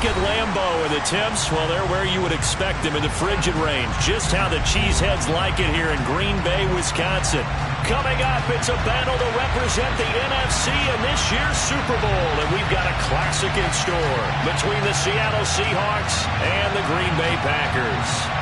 at Lambeau, and the temps, well, they're where you would expect them in the frigid range. Just how the Cheeseheads like it here in Green Bay, Wisconsin. Coming up, it's a battle to represent the NFC in this year's Super Bowl, and we've got a classic in store between the Seattle Seahawks and the Green Bay Packers.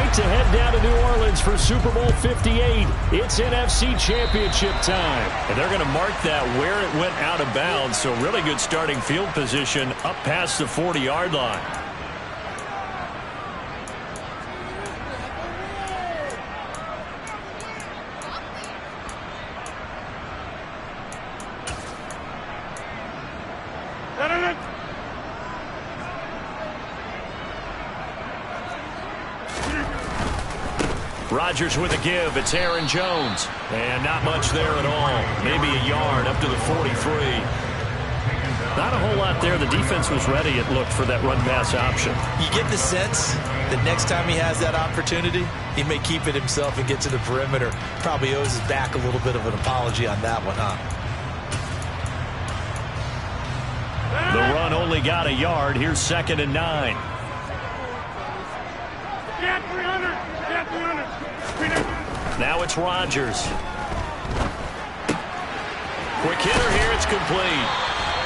To head down to New Orleans for Super Bowl 58. It's NFC Championship time. And they're going to mark that where it went out of bounds, so really good starting field position up past the 40-yard line. Rodgers with a give. It's Aaron Jones. And not much there at all. Maybe a yard up to the 43. Not a whole lot there. The defense was ready, it looked, for that run-pass option. You get the sense that next time he has that opportunity, he may keep it himself and get to the perimeter. Probably owes his back a little bit of an apology on that one, huh? The run only got a yard. Here's 2nd and 9. Get 300. Get 300. Now it's Rodgers. Quick hitter here. It's complete.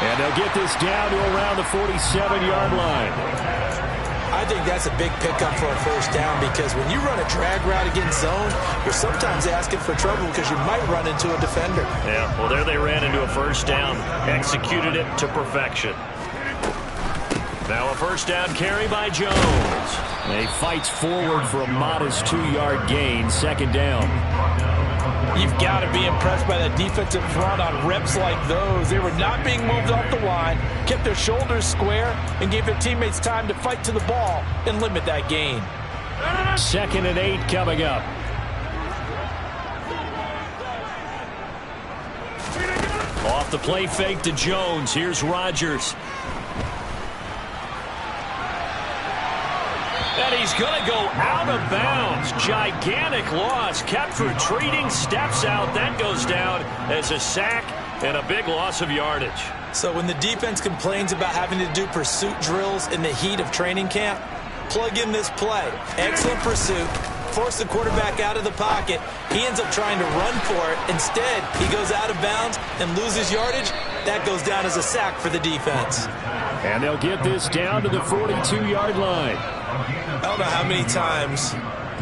And they'll get this down to around the 47-yard line. I think that's a big pickup for a first down, because when you run a drag route against zone, you're sometimes asking for trouble because you might run into a defender. Yeah, well, there they ran into a first down. Executed it to perfection. Now a first down carry by Jones. He fights forward for a modest 2-yard gain. 2nd down. You've got to be impressed by that defensive front on reps like those. They were not being moved off the line, kept their shoulders square, and gave their teammates time to fight to the ball and limit that gain. 2nd and 8 coming up. Off the play fake to Jones. Here's Rodgers. And he's going to go out of bounds. Gigantic loss. Kept retreating. Steps out. That goes down as a sack and a big loss of yardage. So when the defense complains about having to do pursuit drills in the heat of training camp, plug in this play. Excellent pursuit. Force the quarterback out of the pocket. He ends up trying to run for it. Instead, he goes out of bounds and loses yardage. That goes down as a sack for the defense. And they'll get this down to the 42-yard line. I don't know how many times,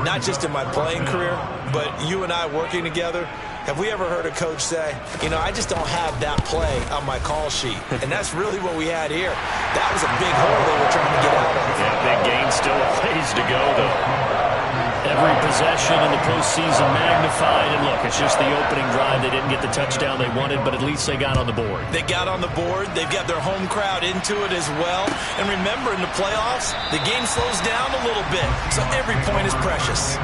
not just in my playing career, but you and I working together, have we ever heard a coach say, you know, I just don't have that play on my call sheet. And that's really what we had here. That was a big hole they were trying to get out of. Yeah, big gain, still a ways to go, though. Every possession in the postseason magnified. And look, it's just the opening drive. They didn't get the touchdown they wanted, but at least they got on the board. They got on the board. They've got their home crowd into it as well. And remember, in the playoffs, the game slows down a little bit. So every point is precious.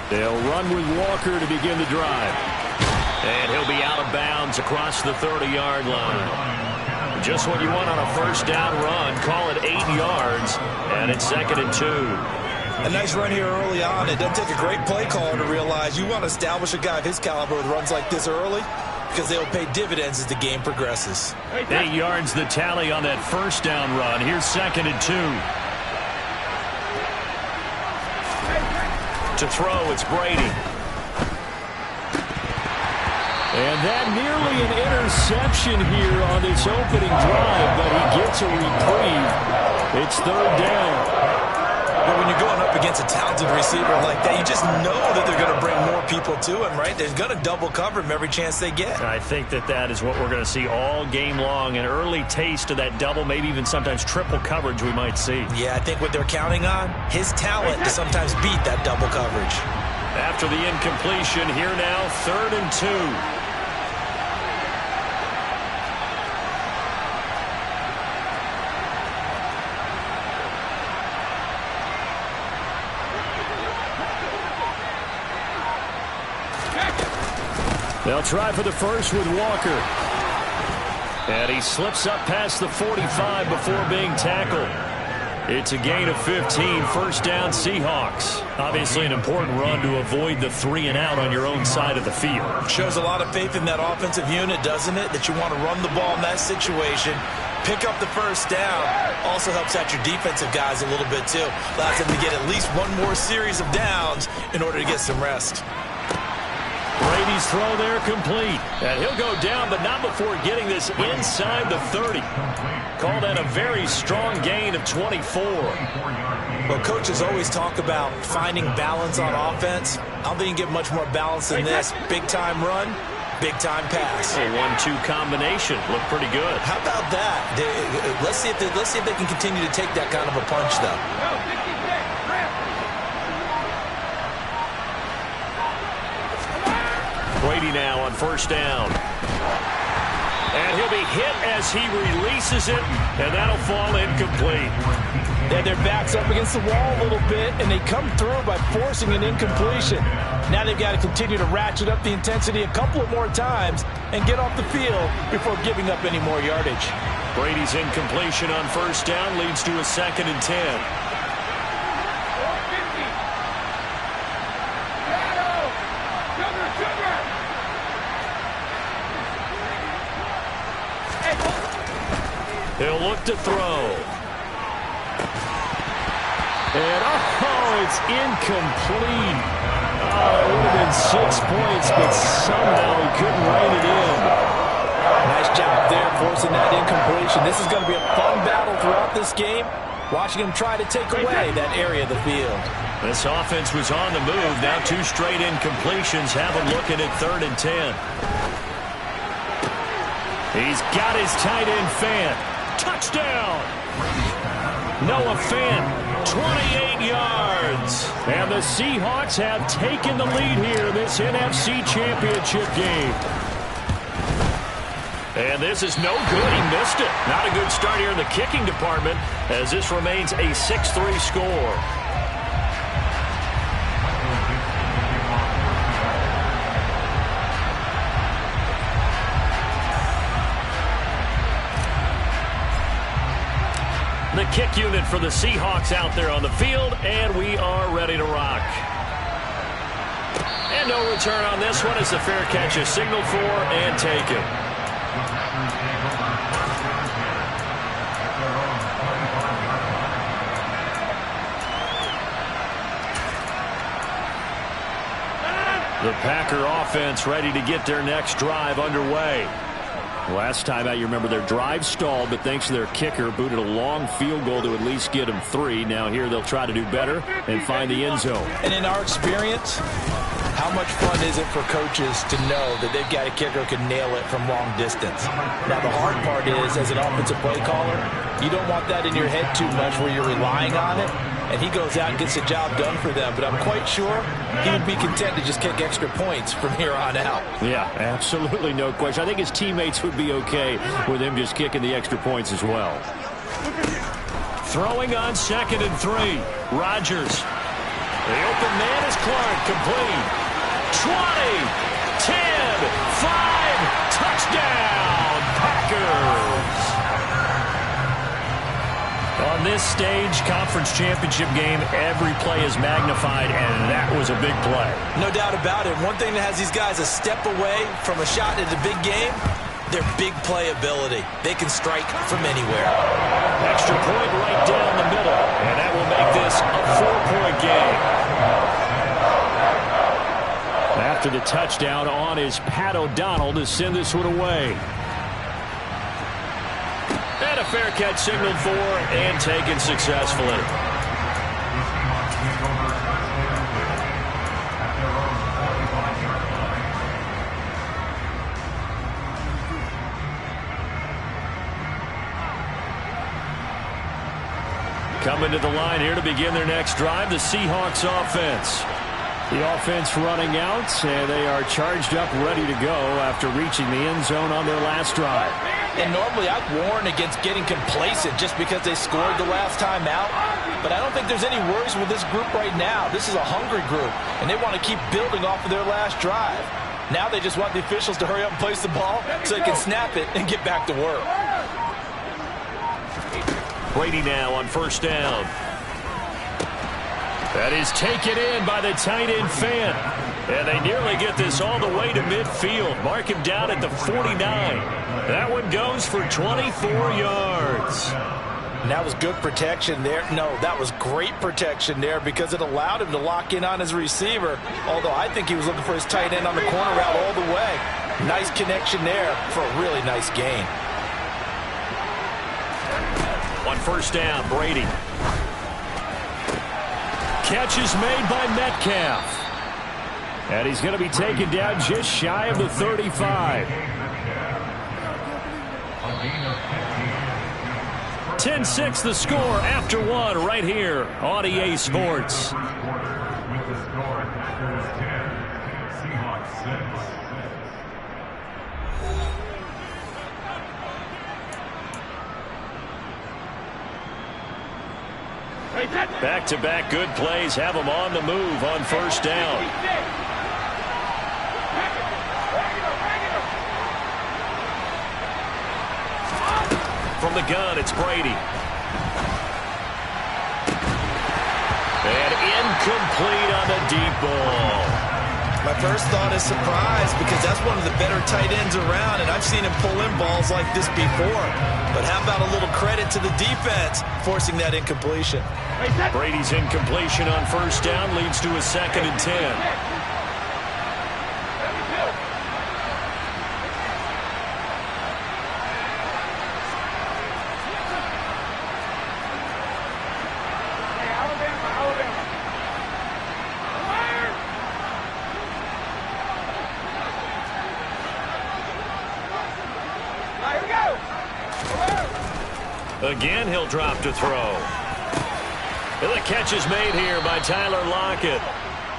They'll run with Walker to begin the drive. And he'll be out of bounds across the 30-yard line. Just what you want on a first down run. Call it 8 yards. And it's 2nd and 2. A nice run here early on. It doesn't take a great play caller to realize you want to establish a guy of his caliber with runs like this early, because they'll pay dividends as the game progresses. 8 yards the tally on that first down run. Here's 2nd and 2. To throw, it's Brady. And that nearly an interception here on this opening drive, but he gets a reprieve. It's 3rd down. but when you're going up against a talented receiver like that, you just know that they're going to bring more people to him, right? They're going to double cover him every chance they get. I think that is what we're going to see all game long. An early taste of that double, maybe even sometimes triple coverage we might see. Yeah, I think what they're counting on, his talent to sometimes beat that double coverage. After the incompletion, here now, 3rd and 2. They'll try for the first with Walker. And he slips up past the 45 before being tackled. It's a gain of 15, first down Seahawks. Obviously an important run to avoid the 3 and out on your own side of the field. Shows a lot of faith in that offensive unit, doesn't it? That you want to run the ball in that situation. Pick up the first down. Also helps out your defensive guys a little bit too. Allows them to get at least one more series of downs in order to get some rest. Brady's throw there complete. And he'll go down, but not before getting this inside the 30. Call that a very strong gain of 24. Well, coaches always talk about finding balance on offense. I don't think you can get much more balance than this. Big-time run, big-time pass. A 1-2 combination. Looked pretty good. How about that? Let's see if they can continue to take that kind of a punch, though. Brady now on first down. And he'll be hit as he releases it, and that'll fall incomplete. Yeah, their back's up against the wall a little bit, and they come through by forcing an incompletion. Now they've got to continue to ratchet up the intensity a couple of more times and get off the field before giving up any more yardage. Brady's incompletion on first down leads to a 2nd and 10. He'll look to throw. And, it's incomplete. Oh, it would have been 6 points, but somehow he couldn't rein it in. Nice job there forcing that incompletion. This is going to be a fun battle throughout this game. Watching him try to take away that area of the field. This offense was on the move. Now 2 straight incompletions have him looking at 3rd and 10. He's got his tight end Fant. Touchdown! Noah Fant, 28 yards. And the Seahawks have taken the lead here in this NFC Championship game. And this is no good. He missed it. Not a good start here in the kicking department as this remains a 6-3 score. The kick unit for the Seahawks out there on the field, and we are ready to rock. And no return on this one as the fair catch is signaled for and taken. The Packer offense ready to get their next drive underway. Last time out, you remember their drive stalled, but thanks to their kicker, booted a long field goal to at least get them 3. Now here they'll try to do better and find the end zone. And in our experience, how much fun is it for coaches to know that they've got a kicker who can nail it from long distance? Now, the hard part is, as an offensive play caller, you don't want that in your head too much where you're relying on it. And he goes out and gets the job done for them. But I'm quite sure he would be content to just kick extra points from here on out. Yeah, absolutely no question. I think his teammates would be okay with him just kicking the extra points as well. Throwing on 2nd and 3. Rodgers. The open man is Clark. Complete. 20, 10, 5. Touchdown, Packers. On this stage, conference championship game, every play is magnified, and that was a big play. No doubt about it. One thing that has these guys a step away from a shot at a big game, their big play ability. They can strike from anywhere. Extra point right down the middle, and that will make this a 4-point game. After the touchdown on is Pat O'Donnell to send this one away. And a fair catch signaled for and taken successfully. Coming to the line here to begin their next drive, the Seahawks offense. The offense running out, and they are charged up, ready to go after reaching the end zone on their last drive. And normally I'd warn against getting complacent just because they scored the last time out. But I don't think there's any worries with this group right now. This is a hungry group, and they want to keep building off of their last drive. Now they just want the officials to hurry up and place the ball so they can snap it and get back to work. Brady now on first down. That is taken in by the tight end Fant. And they nearly get this all the way to midfield. Mark him down at the 49. That one goes for 24 yards. And that was good protection there. No, that was great protection there because it allowed him to lock in on his receiver. Although I think he was looking for his tight end on the corner route all the way. Nice connection there for a really nice gain. On first down, Brady. Catch is made by Metcalf. And he's going to be taken down just shy of the 35. 10-6 the score after one right here on EA Sports. Back-to-back good plays have them on the move on first down. From the gun, it's Brady. And incomplete on the deep ball. My first thought is surprise because that's one of the better tight ends around, and I've seen him pull in balls like this before. But how about a little credit to the defense forcing that incompletion? Brady's incompletion on first down leads to a 2nd and 10. Again, he'll drop to throw. And the catch is made here by Tyler Lockett.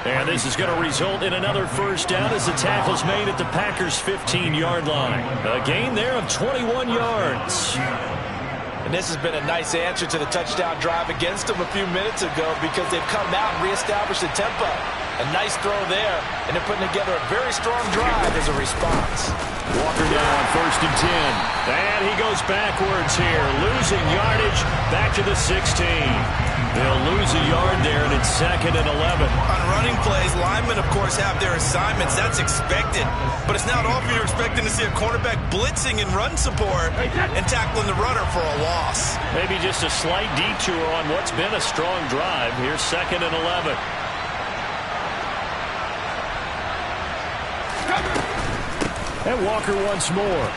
And this is going to result in another first down as the tackle's made at the Packers' 15-yard line. A gain there of 21 yards. And this has been a nice answer to the touchdown drive against them a few minutes ago because they've come out and reestablished the tempo. A nice throw there, and they're putting together a very strong drive as a response. Walker down on 1st and 10. And he goes backwards here, losing yardage back to the 16. They'll lose a yard there, and it's 2nd and 11. On running plays, linemen, of course, have their assignments. That's expected. But it's not often you're expecting to see a cornerback blitzing in run support and tackling the runner for a loss. Maybe just a slight detour on what's been a strong drive. Here's 2nd and 11. And Walker once more.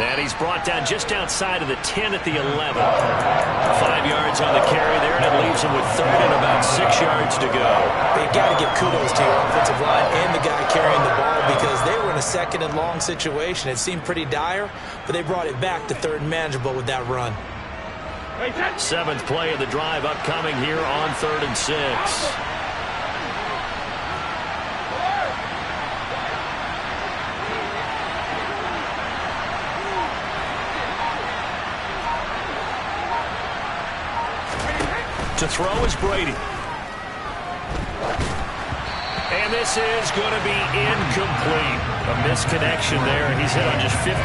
And he's brought down just outside of the 10 at the 11. 5 yards on the carry there, and it leaves him with 3rd and about 6 yards to go. They've got to give kudos to your offensive line and the guy carrying the ball because they were in a 2nd and long situation. It seemed pretty dire, but they brought it back to 3rd and manageable with that run. 7th play of the drive upcoming here on 3rd and 6. To throw is Brady. And this is going to be incomplete. A misconnection there. He's hit on just 50%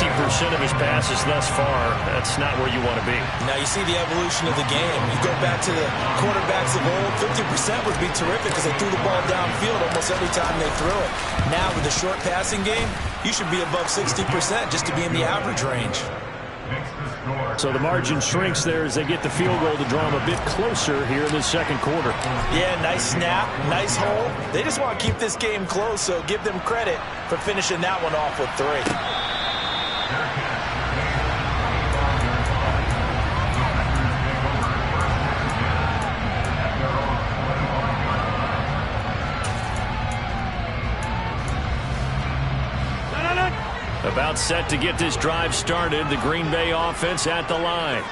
of his passes thus far. That's not where you want to be. Now you see the evolution of the game. You go back to the quarterbacks of old, 50% would be terrific because they threw the ball downfield almost every time they threw it. Now with the short passing game, you should be above 60% just to be in the average range. So the margin shrinks there as they get the field goal to draw them a bit closer here in the 2nd quarter. Yeah, nice snap, nice hole. They just want to keep this game close, so give them credit for finishing that one off with 3. About set to get this drive started. The Green Bay offense at the line.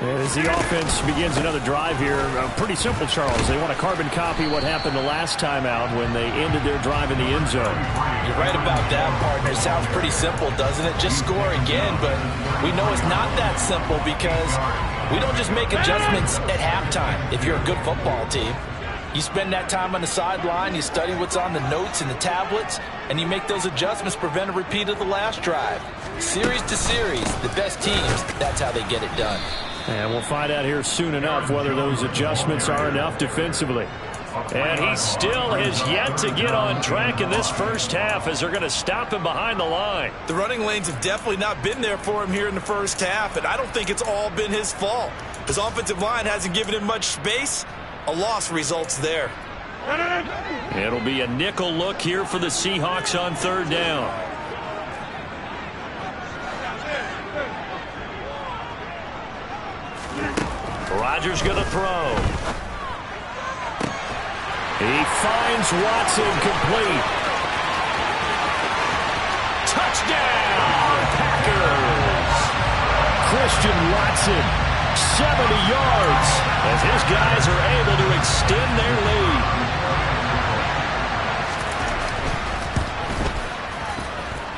As the offense begins another drive here, pretty simple, Charles. They want to carbon copy what happened the last time out when they ended their drive in the end zone. You're right about that, partner. Sounds pretty simple, doesn't it? Just score again, but we know it's not that simple because we don't just make adjustments at halftime if you're a good football team. You spend that time on the sideline, you study what's on the notes and the tablets, and you make those adjustments, prevent a repeat of the last drive. Series to series, the best teams, that's how they get it done. And we'll find out here soon enough whether those adjustments are enough defensively. And he still has yet to get on track in this first half as they're going to stop him behind the line. The running lanes have definitely not been there for him here in the first half, and I don't think it's all been his fault. His offensive line hasn't given him much space. A loss results there. It'll be a nickel look here for the Seahawks on third down. Rodgers going to throw. He finds Watson complete. Touchdown, Packers. Christian Watson, 70 yards. As his guys are able to extend their lead.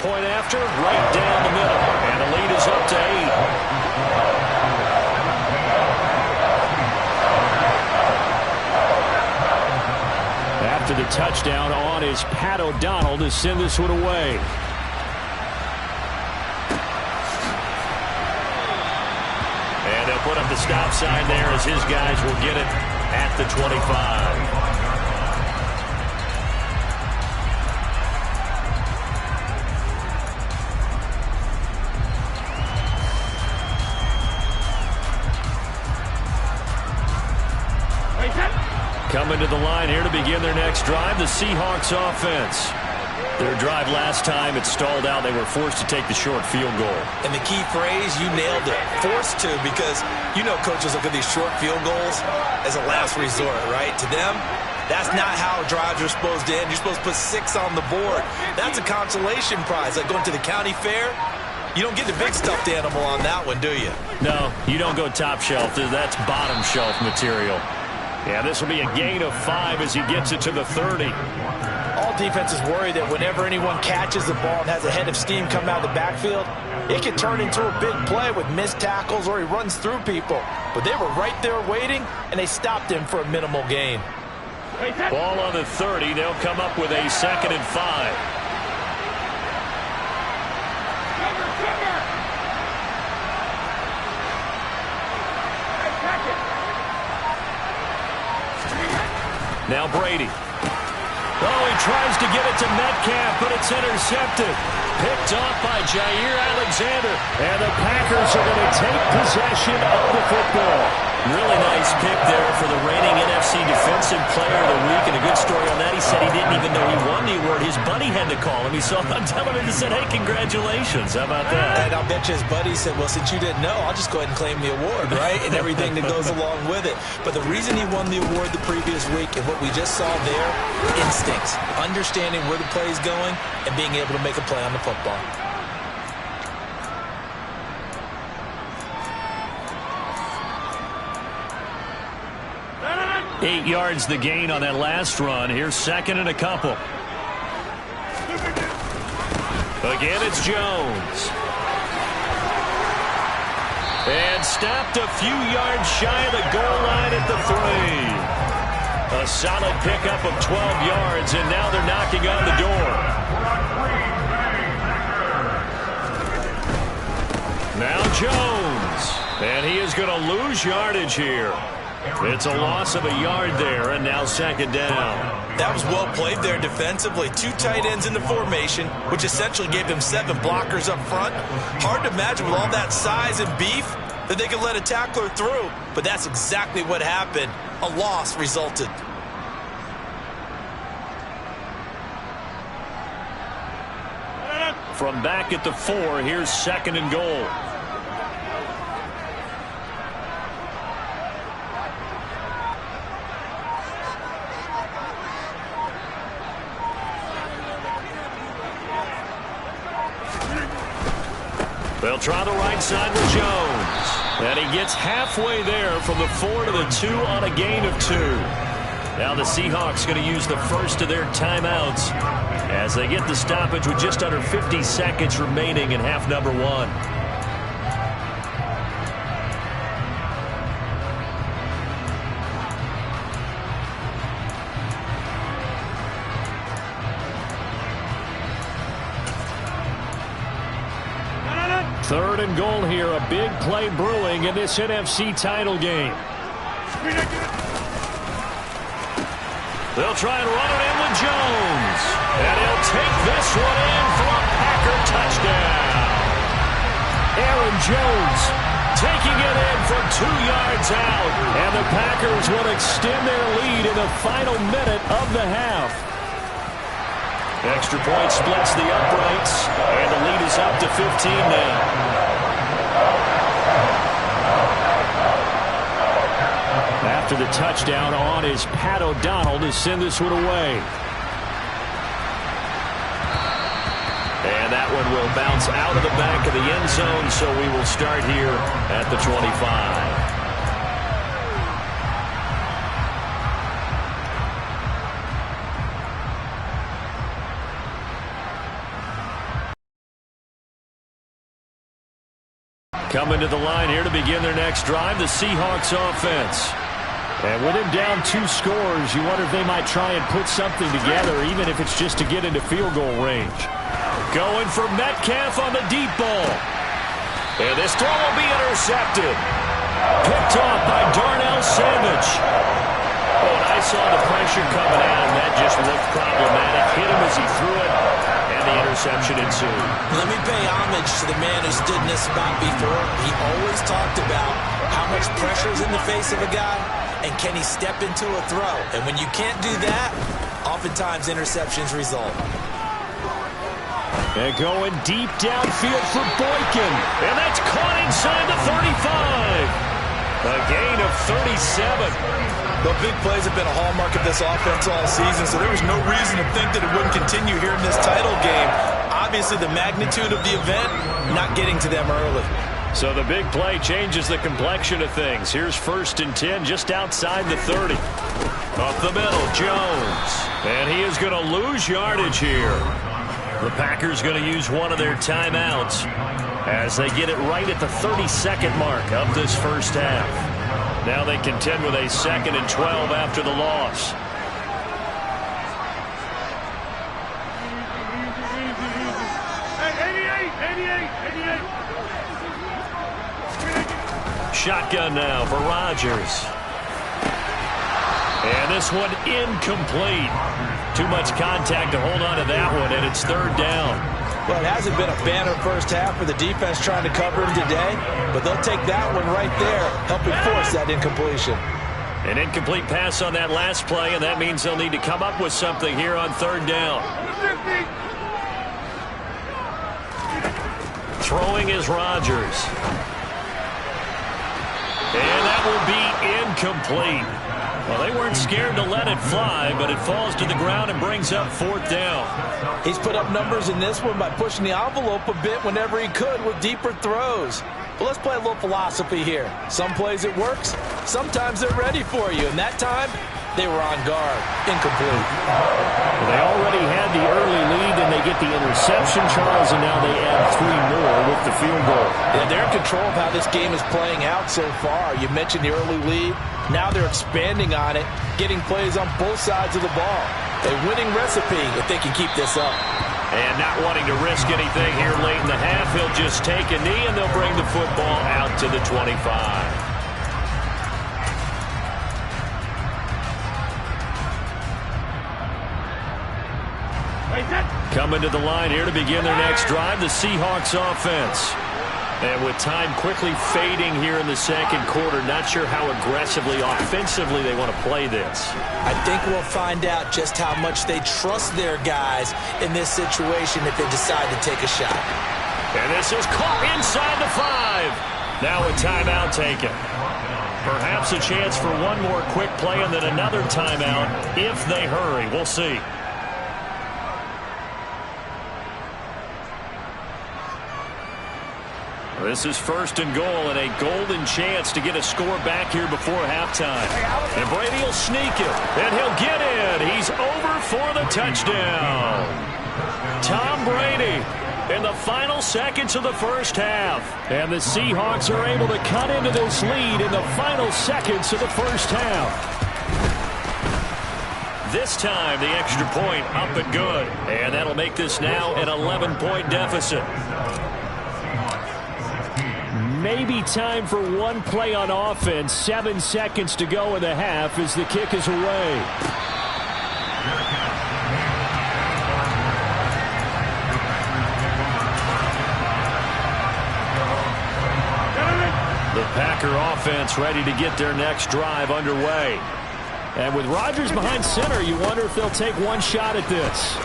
Point after, right down the middle. And the lead is up to 8. After the touchdown on is Pat O'Donnell to send this one away. And they'll put up the stop sign there as his guys will get it at the 25. Coming to the line here to begin their next drive, the Seahawks offense. Their drive last time, it stalled out. They were forced to take the short field goal. And the key phrase, you nailed it, forced to, because you know coaches look at these short field goals as a last resort, right? To them, that's not how drives are supposed to end. You're supposed to put 6 on the board. That's a consolation prize, like going to the county fair. You don't get the big stuffed animal on that one, do you? No, you don't go top shelf. That's bottom shelf material. Yeah, this will be a gain of 5 as he gets it to the 30. All defenses worry that whenever anyone catches the ball and has a head of steam come out of the backfield, it can turn into a big play with missed tackles or he runs through people. But they were right there waiting, and they stopped him for a minimal gain. Ball on the 30. They'll come up with a 2nd and 5. Now Brady. Oh, he tries to get it to Metcalf, but it's intercepted. Picked off by Jair Alexander. And the Packers are going to take possession of the football. Really nice pick there for the reigning NFC Defensive Player of the Week. And a good story on that, he said he didn't even know he won the award. His buddy had to call him. He saw him on television and said, hey, congratulations. How about that? And I'll bet you his buddy said, well, since you didn't know, I'll just go ahead and claim the award, right? And everything that goes along with it. But the reason he won the award the previous week and what we just saw there, instincts, understanding where the play is going and being able to make a play on the football. Eight yards the gain on that last run. Here's 2nd and a couple. Again, it's Jones. And stopped a few yards shy of the goal line at the 3. A solid pickup of 12 yards, and now they're knocking on the door. Now Jones. And he is going to lose yardage here. It's a loss of a yard there, and now 2nd down. That was well played there defensively. 2 tight ends in the formation, which essentially gave them 7 blockers up front. Hard to imagine with all that size and beef that they could let a tackler through, but that's exactly what happened. A loss resulted. From back at the 4, here's 2nd and goal. They'll try the right side with Jones. And he gets halfway there from the 4 to the 2 on a gain of 2. Now the Seahawks going to use the first of their timeouts as they get the stoppage with just under 50 seconds remaining in half number 1. Third and goal here. A big play brewing in this NFC title game. They'll try and run it in with Jones. And he'll take this one in for a Packer touchdown. Aaron Jones taking it in from 2 yards out. And the Packers will extend their lead in the final minute of the half. Extra point splits the uprights, and the lead is up to 15 now. After the touchdown on is Pat O'Donnell to send this one away. And that one will bounce out of the back of the end zone, so we will start here at the 25. Coming to the line here to begin their next drive, the Seahawks offense. And with him down 2 scores, you wonder if they might try and put something together, even if it's just to get into field goal range. Going for Metcalf on the deep ball. And this throw will be intercepted. Picked off by Darnell Savage. Oh, and I saw the pressure coming at him. That just looked problematic. Hit him as he threw it. The interception ensued. Let me pay homage to the man who stood in this spot before. He always talked about how much pressure is in the face of a guy and can he step into a throw. And when you can't do that, oftentimes interceptions result. And going deep downfield for Boykin. And that's caught inside the 35. A gain of 37. The big plays have been a hallmark of this offense all season, so there was no reason to think that it wouldn't continue here in this title game. Obviously, the magnitude of the event, not getting to them early. So the big play changes the complexion of things. Here's 1st and 10 just outside the 30. Up the middle, Jones. And he is going to lose yardage here. The Packers going to use one of their timeouts as they get it right at the 32nd mark of this first half. Now they contend with a 2nd and 12 after the loss. Shotgun now for Rodgers. And this one incomplete. Too much contact to hold on to that one, and it's 3rd down. Well, it hasn't been a banner first half for the defense trying to cover him today, but they'll take that one right there, helping force that incompletion. An incomplete pass on that last play, and that means they'll need to come up with something here on 3rd down. Throwing is Rodgers. And that will be incomplete. Well, they weren't scared to let it fly, but it falls to the ground and brings up 4th down. He's put up numbers in this one by pushing the envelope a bit whenever he could with deeper throws. But let's play a little philosophy here. Some plays it works, sometimes they're ready for you, and that time they were on guard. Incomplete. Well, they already had the early lead, and they get the interception, Charles, and now they add 3 more with the field goal. Yeah, they're in control of how this game is playing out so far. You mentioned the early lead. Now they're expanding on it, getting plays on both sides of the ball. A winning recipe if they can keep this up. And not wanting to risk anything here late in the half, he'll just take a knee, and they'll bring the football out to the 25. Coming to the line here to begin their next drive, the Seahawks offense. And with time quickly fading here in the 2nd quarter, not sure how aggressively, offensively they want to play this. I think we'll find out just how much they trust their guys in this situation if they decide to take a shot. And this is caught inside the 5. Now a timeout taken. Perhaps a chance for one more quick play and then another timeout if they hurry. We'll see. This is 1st and goal and a golden chance to get a score back here before halftime. And Brady will sneak it, and he'll get in. He's over for the touchdown. Tom Brady in the final seconds of the first half. And the Seahawks are able to cut into this lead in the final seconds of the first half. This time, the extra point up and good. And that'll make this now an 11-point deficit. Maybe time for one play on offense. 7 seconds to go in the half as the kick is away. The Packer offense ready to get their next drive underway. And with Rodgers behind center, you wonder if they'll take one shot at this.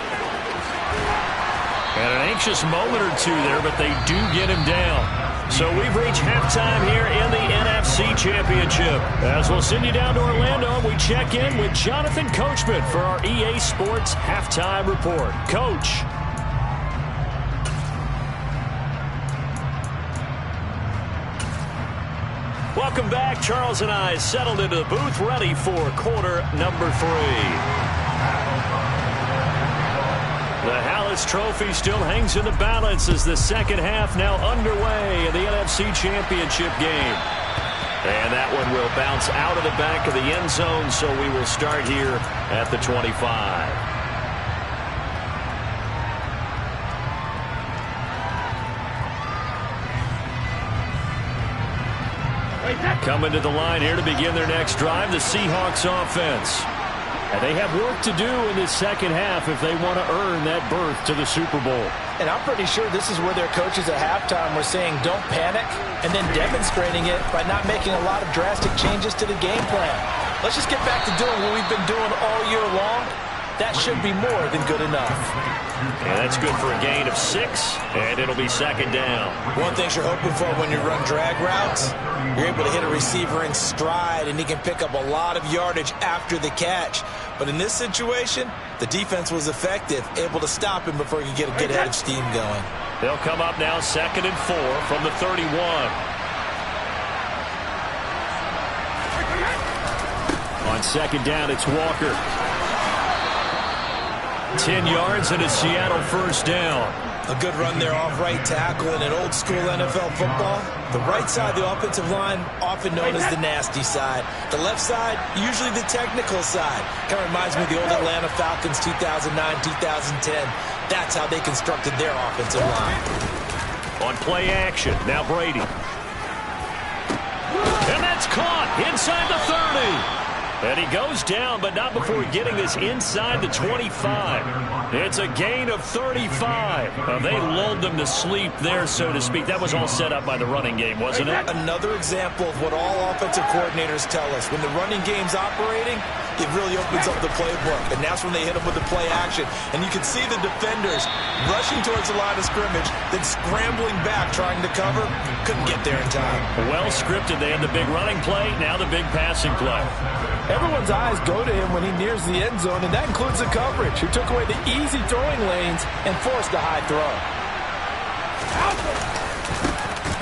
And an anxious moment or two there, but they do get him down. So we've reached halftime here in the NFC Championship. As we'll send you down to Orlando, we check in with Jonathan Coachman for our EA Sports Halftime Report. Coach. Welcome back. Charles and I settled into the booth, ready for quarter number 3. The Hallis Trophy still hangs in the balance as the second half now underway in the NFC Championship game. And that one will bounce out of the back of the end zone, so we will start here at the 25. Coming to the line here to begin their next drive, the Seahawks offense. And they have work to do in this second half if they want to earn that berth to the Super Bowl. And I'm pretty sure this is where their coaches at halftime were saying don't panic, and then demonstrating it by not making a lot of drastic changes to the game plan. Let's just get back to doing what we've been doing all year long. That should be more than good enough. And that's good for a gain of 6, and it'll be second down. One thing you're hoping for when you run drag routes, you're able to hit a receiver in stride, and he can pick up a lot of yardage after the catch. But in this situation, the defense was effective, able to stop him before he could get a good head of steam going. They'll come up now 2nd and 4 from the 31. On second down, it's Walker. 10 yards and a Seattle first down. A good run there off right tackle in an old-school NFL football. The right side of the offensive line, often known as the nasty side. The left side, usually the technical side. Kind of reminds me of the old Atlanta Falcons 2009, 2010. That's how they constructed their offensive line. On play action, now Brady. And that's caught inside the 30. And he goes down, but not before getting this inside the 25. It's a gain of 35. They lulled them to sleep there, so to speak. That was all set up by the running game, wasn't it? Another example of what all offensive coordinators tell us. When the running game's operating, it really opens up the playbook. And that's when they hit them with the play action. And you can see the defenders rushing towards the line of scrimmage, then scrambling back, trying to cover. Couldn't get there in time. Well scripted. They had the big running play, now the big passing play. Everyone's eyes go to him when he nears the end zone, and that includes the coverage, who took away the easy throwing lanes and forced a high throw.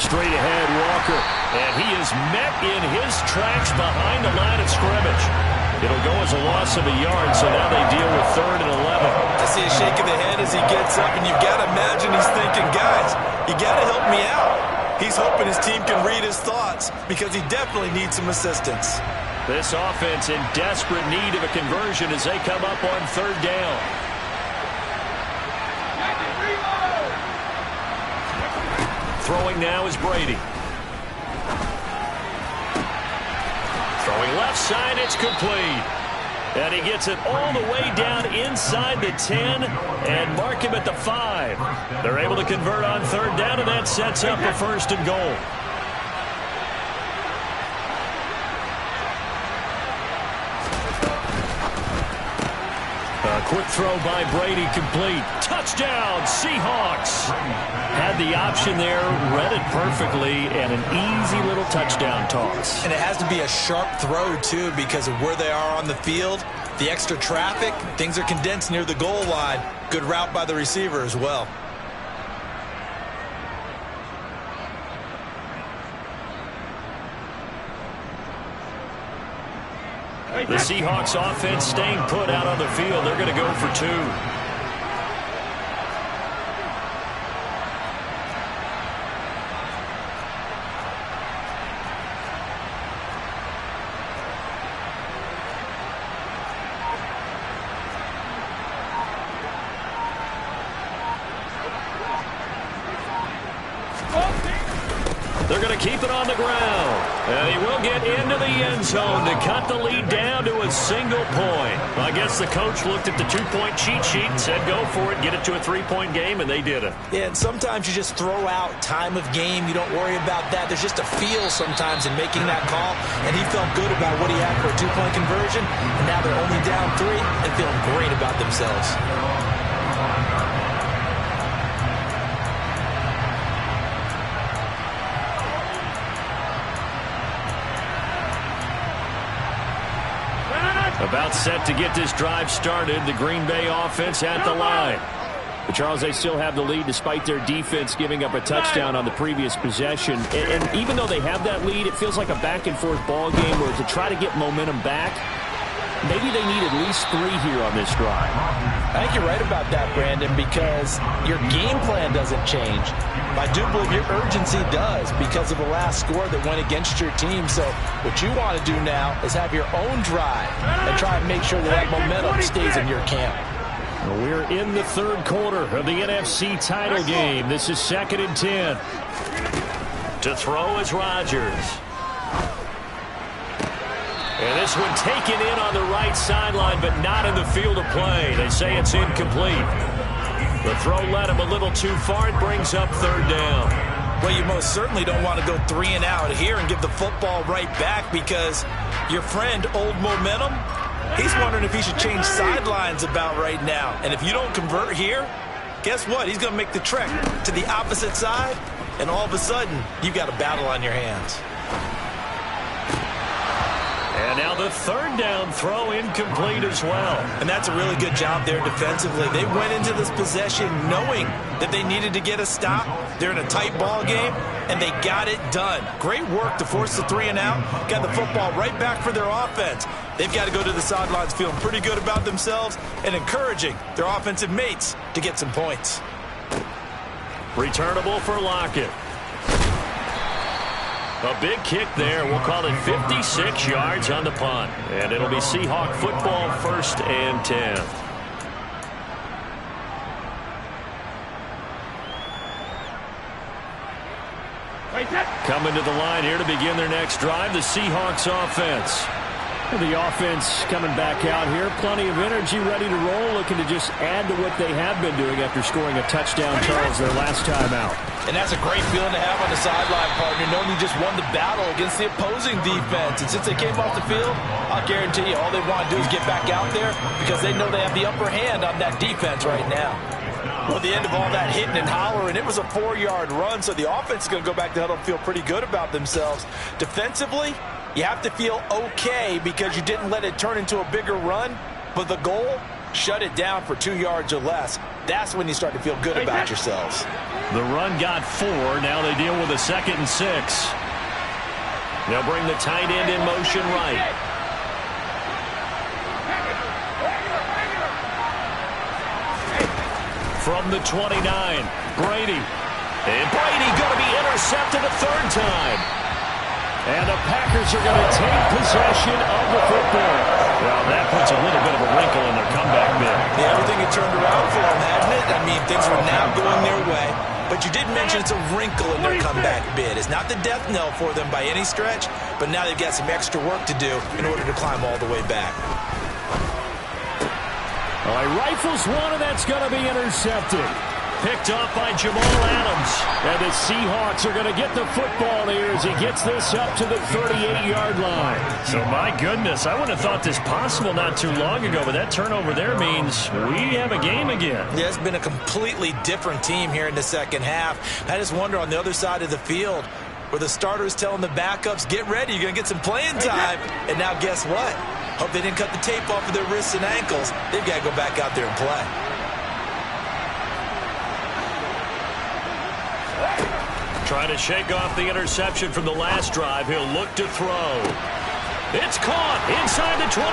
Straight ahead, Walker. And he is met in his tracks behind the line of scrimmage. It'll go as a loss of a yard, so now they deal with 3rd and 11. I see a shake of the head as he gets up, and you've got to imagine he's thinking, guys, you got to help me out. He's hoping his team can read his thoughts because he definitely needs some assistance. This offense in desperate need of a conversion as they come up on 3rd down. Throwing now is Brady. Throwing left side, it's complete. And he gets it all the way down inside the 10 and mark him at the 5. They're able to convert on 3rd down, and that sets up a 1st and goal. A quick throw by Brady, complete. Touchdown, Seahawks. Had the option there, read it perfectly, and an easy little touchdown toss. And it has to be a sharp throw, too, because of where they are on the field. The extra traffic, things are condensed near the goal line. Good route by the receiver as well. The Seahawks offense staying put out on the field. They're going to go for 2. They're going to keep it on the ground. And he will get into the end zone to cut the lead down to a single point. I guess the coach looked at the 2-point cheat sheet and said, go for it, get it to a 3-point game, and they did it. Yeah, and sometimes you just throw out time of game. You don't worry about that. There's just a feel sometimes in making that call, and he felt good about what he had for a 2-point conversion, and now they're only down 3 and feeling great about themselves. About set to get this drive started. The Green Bay offense at the line. But Charles, they still have the lead despite their defense giving up a touchdown on the previous possession. And even though they have that lead, it feels like a back-and-forth ball game where to try to get momentum back, maybe they need at least 3 here on this drive. I think you're right about that, Brandon, because your game plan doesn't change. I do believe your urgency does because of the last score that went against your team. So what you want to do now is have your own drive and try and make sure that momentum stays in your camp. Well, we're in the 3rd quarter of the NFC title game. This is 2nd and 10. To throw is Rodgers. And this one taken in on the right sideline, but not in the field of play. They say it's incomplete. The throw led him a little too far. It brings up 3rd down. Well, you most certainly don't want to go 3 and out here and give the football right back because your friend, Old Momentum, he's wondering if he should change sidelines about right now. And if you don't convert here, guess what? He's going to make the trek to the opposite side, and all of a sudden, you've got a battle on your hands. And now the 3rd down throw incomplete as well. And that's a really good job there defensively. They went into this possession knowing that they needed to get a stop. They're in a tight ball game, and they got it done. Great work to force the 3 and out. Got the football right back for their offense. They've got to go to the sidelines feeling pretty good about themselves and encouraging their offensive mates to get some points. Returnable for Lockett. A big kick there. We'll call it 56 yards on the punt. And it'll be Seahawk football, 1st and 10. Coming to the line here to begin their next drive, the Seahawks offense. The offense coming back out here. Plenty of energy, ready to roll, looking to just add to what they have been doing after scoring a touchdown, Charles, their last time out. And that's a great feeling to have on the sideline, partner, knowing you just won the battle against the opposing defense. And since they came off the field, I'll guarantee you all they want to do is get back out there because they know they have the upper hand on that defense right now. Well, at the end of all that hitting and hollering, it was a 4-yard run, so the offense is going to go back to huddle and feel pretty good about themselves. Defensively, you have to feel okay because you didn't let it turn into a bigger run, but the goal, shut it down for 2 yards or less. That's when you start to feel good about yourselves. The run got 4. Now they deal with a 2nd and 6. They'll bring the tight end in motion right. From the 29, Brady. And Brady going to be intercepted a 3rd time. And the Packers are going to take possession of the football. Well, that puts a little bit of a wrinkle in their comeback bid. Yeah, everything had turned around for them, hadn't it? I mean, things were now going their way. But you did mention it's a wrinkle in their comeback bid. It's not the death knell for them by any stretch, but now they've got some extra work to do in order to climb all the way back. All right, rifles one, and that's going to be intercepted. Picked off by Jamal Adams. And the Seahawks are going to get the football here as he gets this up to the 38-yard line. So, my goodness, I wouldn't have thought this possible not too long ago, but that turnover there means we have a game again. Yeah, it's been a completely different team here in the second half. I just wonder on the other side of the field where the starters telling the backups, get ready, you're going to get some playing time. And now guess what? Hope they didn't cut the tape off of their wrists and ankles. They've got to go back out there and play. Trying to shake off the interception from the last drive. He'll look to throw. It's caught inside the 25.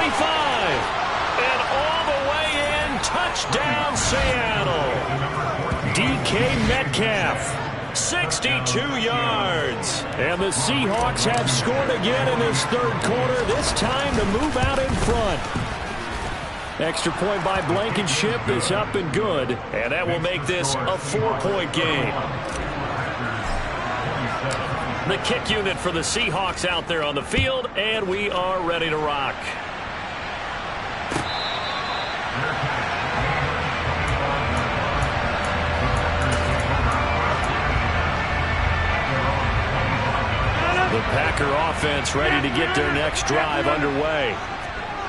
And all the way in, touchdown Seattle. DK Metcalf. 62 yards. And the Seahawks have scored again in this third quarter, this time to move out in front. Extra point by Blankenship is up and good. And that will make this a 4-point game. The kick unit for the Seahawks out there on the field, and we are ready to rock. The Packer offense ready to get their next drive underway.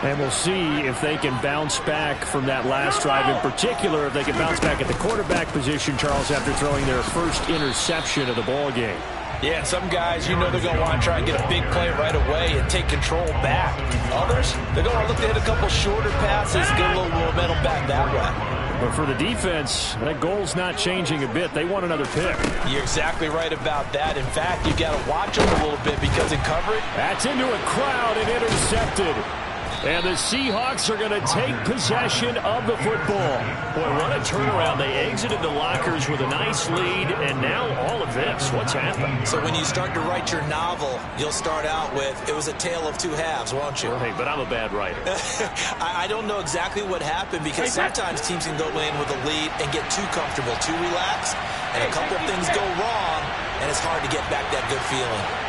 And we'll see if they can bounce back from that last drive, in particular if they can bounce back at the quarterback position, Charles, after throwing their first interception of the ball game. Yeah, some guys, you know they're going to want to try and get a big play right away and take control back. Others, they're going to look to hit a couple shorter passes, get a little momentum back that way. But for the defense, that goal's not changing a bit. They want another pick. You're exactly right about that. In fact, you got to watch them a little bit because in coverage. That's into a crowd and intercepted. And the Seahawks are going to take possession of the football. Boy, what a turnaround. They exited the lockers with a nice lead, and now all of this. What's happened? So when you start to write your novel, you'll start out with, it was a tale of two halves, won't you? Well, hey, but I'm a bad writer. I don't know exactly what happened because sometimes teams can go in with a lead and get too comfortable, too relaxed, and a couple of things go wrong, and it's hard to get back that good feeling.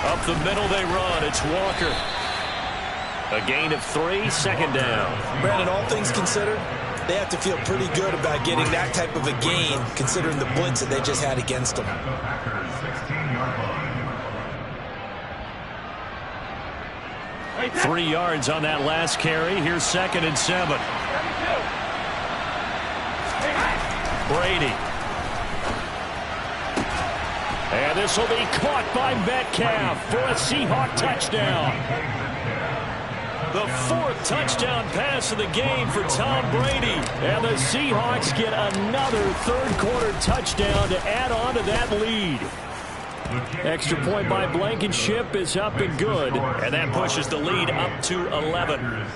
Up the middle they run. It's Walker. A gain of 3, second down. Brandon, all things considered, they have to feel pretty good about getting that type of a gain, considering the blitz that they just had against them. Three yards on that last carry. Here's 2nd and 7. Brady. And this will be caught by Metcalf for a Seahawk touchdown. The 4th touchdown pass of the game for Tom Brady. And the Seahawks get another third-quarter touchdown to add on to that lead. Extra point by Blankenship is up and good. And that pushes the lead up to 11.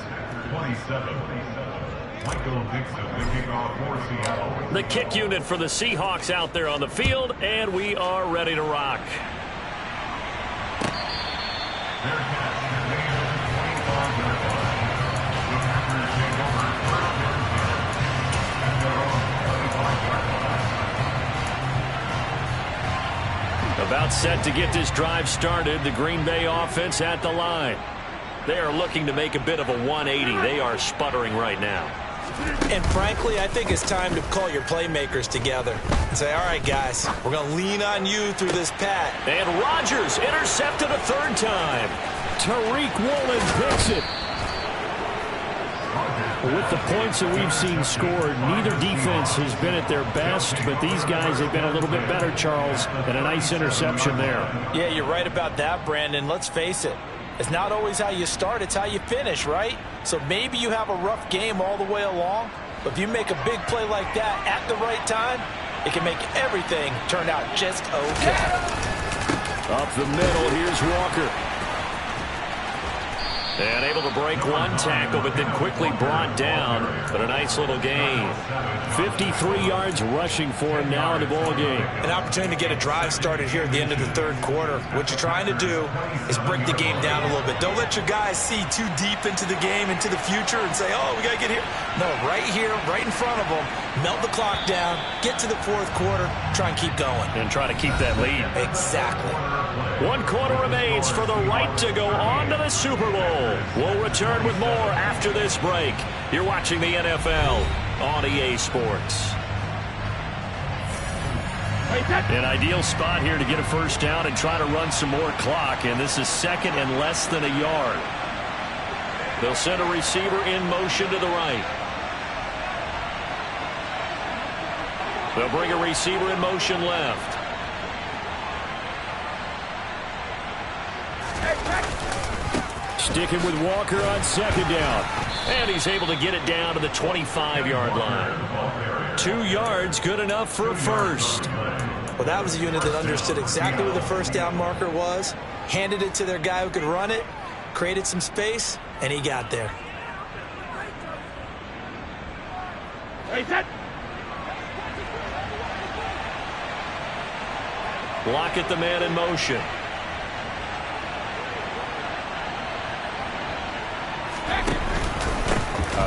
The kick unit for the Seahawks out there on the field, and we are ready to rock. About set to get this drive started, the Green Bay offense at the line. They are looking to make a bit of a 180. They are sputtering right now. And frankly, I think it's time to call your playmakers together and say, all right, guys, we're going to lean on you through this pat. And Rodgers intercepted a 3rd time. Tariq Woolen picks it. With the points that we've seen scored, neither defense has been at their best, but these guys have been a little bit better, Charles, and a nice interception there. Yeah, you're right about that, Brandon. Let's face it. It's not always how you start, it's how you finish, right? So maybe you have a rough game all the way along, but if you make a big play like that at the right time, it can make everything turn out just okay. Up the middle, here's Walker. And able to break one tackle, but then quickly brought down. But a nice little gain. 53 yards rushing for him now in the ball game. An opportunity to get a drive started here at the end of the third quarter. What you're trying to do is break the game down a little bit. Don't let your guys see too deep into the game, into the future, and say, oh, we got to get here. No, right here, right in front of them, melt the clock down, get to the fourth quarter, try and keep going. And try to keep that lead. Exactly. 1 quarter remains for the right to go on to the Super Bowl. We'll return with more after this break. You're watching the NFL on EA Sports. An ideal spot here to get a first down and try to run some more clock, and this is 2nd and less than a yard. They'll send a receiver in motion to the right. They'll bring a receiver in motion left. sticking with Walker on second down. And he's able to get it down to the 25-yard line. 2 yards, good enough for a first. Well, that was a unit that understood exactly where the first down marker was, handed it to their guy who could run it, created some space, and he got there. Hey, set. Block at the man in motion.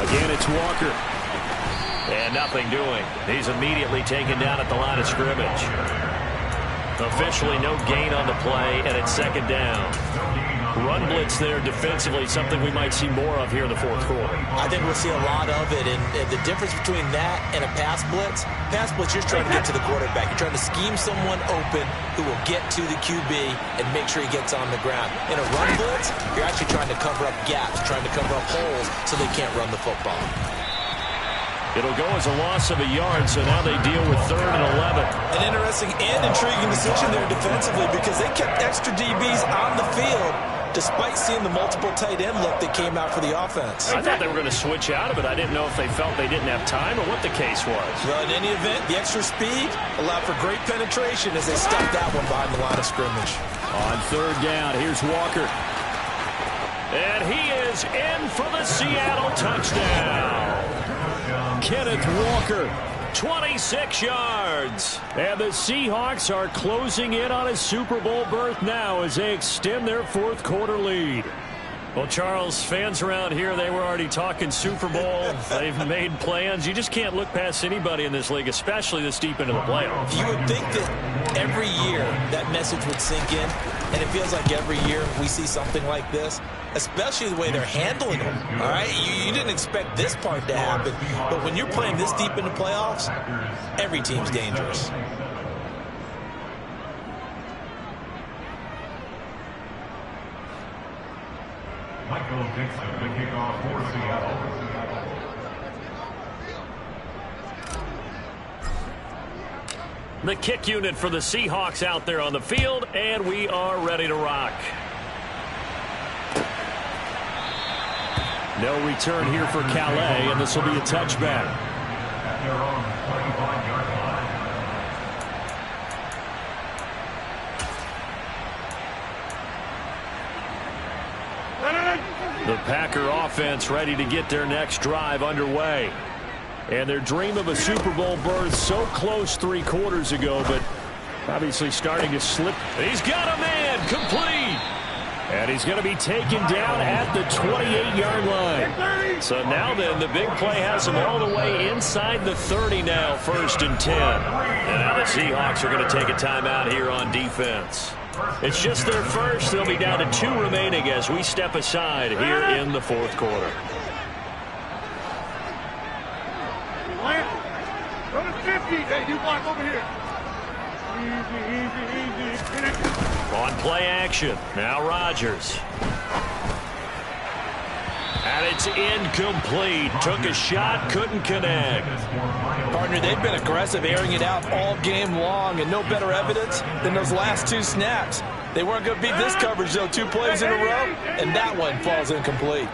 Again, it's Walker. And nothing doing. He's immediately taken down at the line of scrimmage. Officially no gain on the play, and it's second down. Run blitz there defensively, something we might see more of here in the fourth quarter. I think we'll see a lot of it, and the difference between that and a pass blitz, you're trying to get to the quarterback. You're trying to scheme someone open who will get to the QB and make sure he gets on the ground. In a run blitz, you're actually trying to cover up gaps, trying to cover up holes so they can't run the football. It'll go as a loss of a yard, so now they deal with 3rd and 11. An interesting and intriguing decision there defensively because they kept extra DBs on the field despite seeing the multiple tight end look that came out for the offense. I thought they were going to switch out of it. I didn't know if they felt they didn't have time or what the case was. Well, in any event, the extra speed allowed for great penetration as they stuffed that one behind the line of scrimmage. On 3rd down, here's Walker. And he is in for the Seattle touchdown. Kenneth Walker, 26 yards. And the Seahawks are closing in on a Super Bowl berth now as they extend their fourth quarter lead. Well, Charles, fans around here, they were already talking Super Bowl. They've made plans. You just can't look past anybody in this league, especially this deep into the playoffs. You would think that every year that message would sink in, and it feels like every year we see something like this, especially the way they're handling it. All right, you didn't expect this part to happen, but when you're playing this deep into playoffs, every team's dangerous. Michael Dixon, the kickoff for Seattle. The kick unit for the Seahawks out there on the field, and we are ready to rock. No return here for Calais, and this will be a touchback. At their own 25-yard line. The Packer offense ready to get their next drive underway. And their dream of a Super Bowl berth so close 3 quarters ago, but obviously starting to slip. He's got a man, complete. And he's going to be taken down at the 28-yard line. So now then, the big play has him all the way inside the 30 now, 1st and 10. And now the Seahawks are going to take a timeout here on defense. It's just their first. They'll be down to 2 remaining as we step aside here in the fourth quarter. Go to 50. Hey, you block over here. Easy. On play action. Now Rodgers. And it's incomplete. Took a shot, couldn't connect. Partner, they've been aggressive, airing it out all game long, and no better evidence than those last 2 snaps. They weren't going to beat this coverage, though. 2 plays in a row, and that one falls incomplete.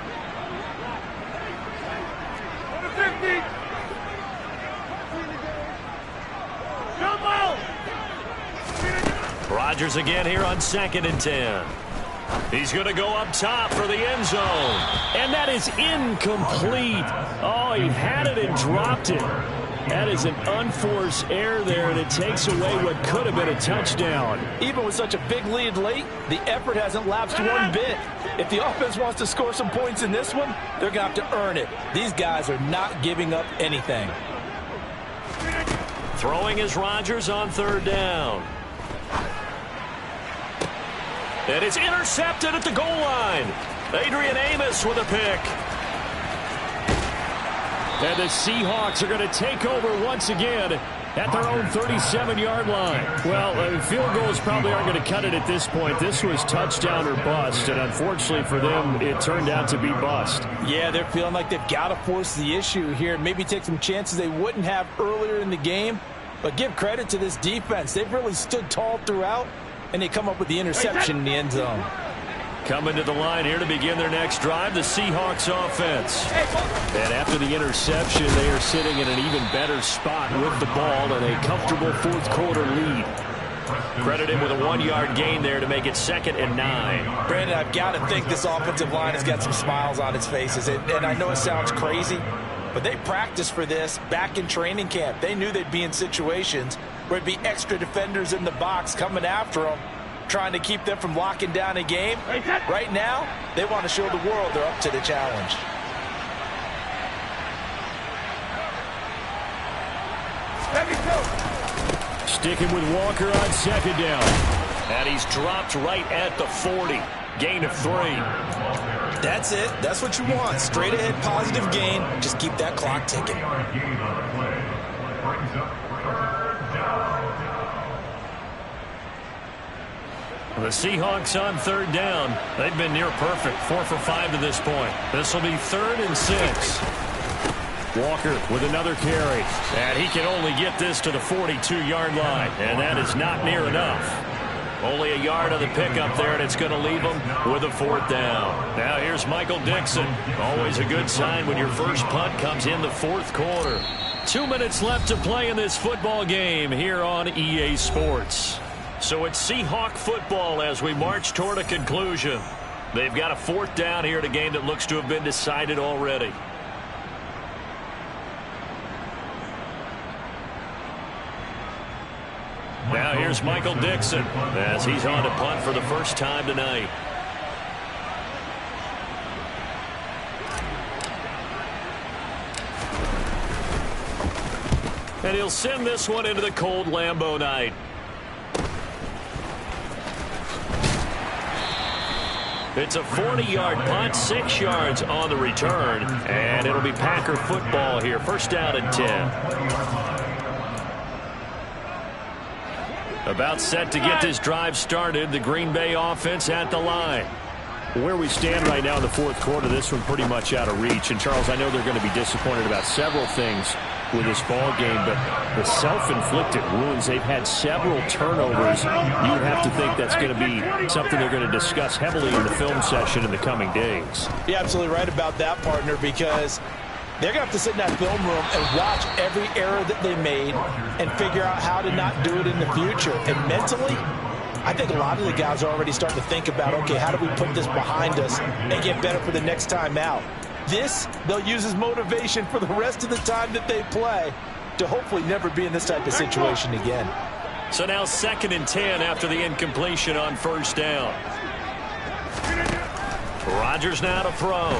Go to 50. Rodgers again here on 2nd and 10. He's going to go up top for the end zone. And that is incomplete. Oh, he had it and dropped it. That is an unforced error there, and it takes away what could have been a touchdown. Even with such a big lead late, the effort hasn't lapsed one bit. If the offense wants to score some points in this one, they're going to have to earn it. These guys are not giving up anything. Throwing is Rodgers on 3rd down. And it's intercepted at the goal line. Adrian Amos with a pick. And the Seahawks are going to take over once again at their own 37-yard line. Well, field goals probably aren't going to cut it at this point. This was touchdown or bust, and unfortunately for them, it turned out to be bust. Yeah, they're feeling like they've got to force the issue here, maybe take some chances they wouldn't have earlier in the game. But give credit to this defense. They've really stood tall throughout, and they come up with the interception in the end zone. Coming to the line here to begin their next drive, the Seahawks offense. And after the interception, they are sitting in an even better spot with the ball and a comfortable fourth quarter lead. Credit him with a 1-yard gain there to make it 2nd and 9. Brandon, I've got to think this offensive line has got some smiles on its faces. And I know it sounds crazy, but they practiced for this back in training camp. They knew they'd be in situations where it'd be extra defenders in the box coming after them, trying to keep them from locking down a game. Right now, they want to show the world they're up to the challenge. Let me go. Sticking with Walker on 2nd down. And he's dropped right at the 40. Gain of 3. That's it. That's what you want. Straight ahead, positive gain. Just keep that clock ticking. The Seahawks on 3rd down. They've been near perfect. 4 for 5 to this point. This will be 3rd and 6. Walker with another carry. And he can only get this to the 42-yard line. And that is not near enough. Only a yard on the pickup there, and it's going to leave him with a 4th down. Now here's Michael Dixon. Always a good sign when your first punt comes in the 4th quarter. 2 minutes left to play in this football game here on EA Sports. So it's Seahawk football as we march toward a conclusion. They've got a 4th down here in a game that looks to have been decided already. Now here's Michael Dixon as he's on to punt for the first time tonight. And he'll send this one into the cold Lambeau night. It's a 40-yard punt, 6 yards on the return, and it'll be Packer football here. 1st down and 10. About set to get this drive started. The Green Bay offense at the line. Where we stand right now in the 4th quarter, this one pretty much out of reach. And, Charles, I know they're going to be disappointed about several things with this ball game, but the self-inflicted wounds, they've had several turnovers. You would have to think that's going to be something they're going to discuss heavily in the film session in the coming days. You're absolutely right about that, partner, because they're going to have to sit in that film room and watch every error that they made and figure out how to not do it in the future. And mentally, I think a lot of the guys are already starting to think about, okay, how do we put this behind us and get better for the next time out? This, they'll use as motivation for the rest of the time that they play to hopefully never be in this type of situation again. So now 2nd and 10 after the incompletion on 1st down. Rodgers now to throw.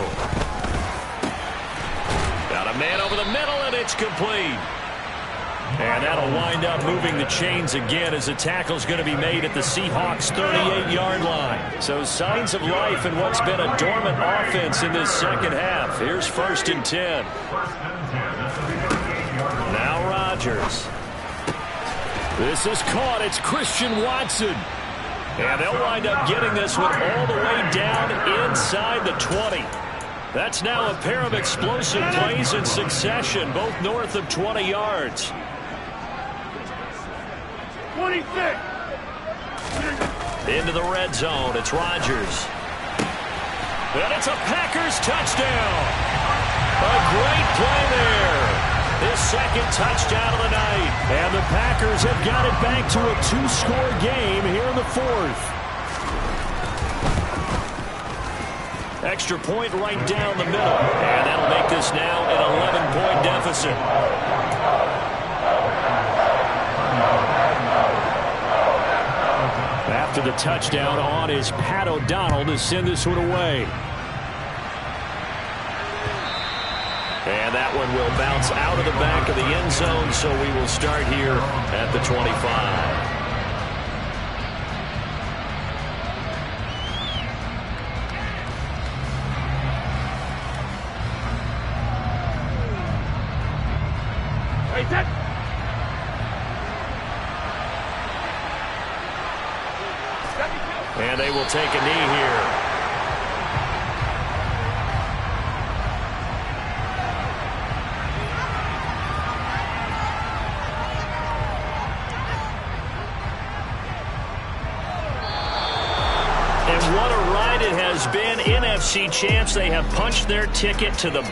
Got a man over the middle, and it's complete. And that'll wind up moving the chains again as the tackle's going to be made at the Seahawks' 38-yard line. So signs of life in what's been a dormant offense in this 2nd half. Here's 1st and 10. Now Rodgers. This is caught. It's Christian Watson. And they'll wind up getting this one all the way down inside the 20. That's now a pair of explosive plays in succession, both north of 20 yards. 26. Into the red zone. It's Rodgers. And it's a Packers touchdown. A great play there. His 2nd touchdown of the night. And the Packers have got it back to a 2-score game here in the 4th. Extra point right down the middle. And that'll make this now an 11-point deficit. After the touchdown on is Pat O'Donnell to send this one away. And that one will bounce out of the back of the end zone, so we will start here at the 25. And they will take a knee here. And what a ride it has been NFC champs. They have punched their ticket to the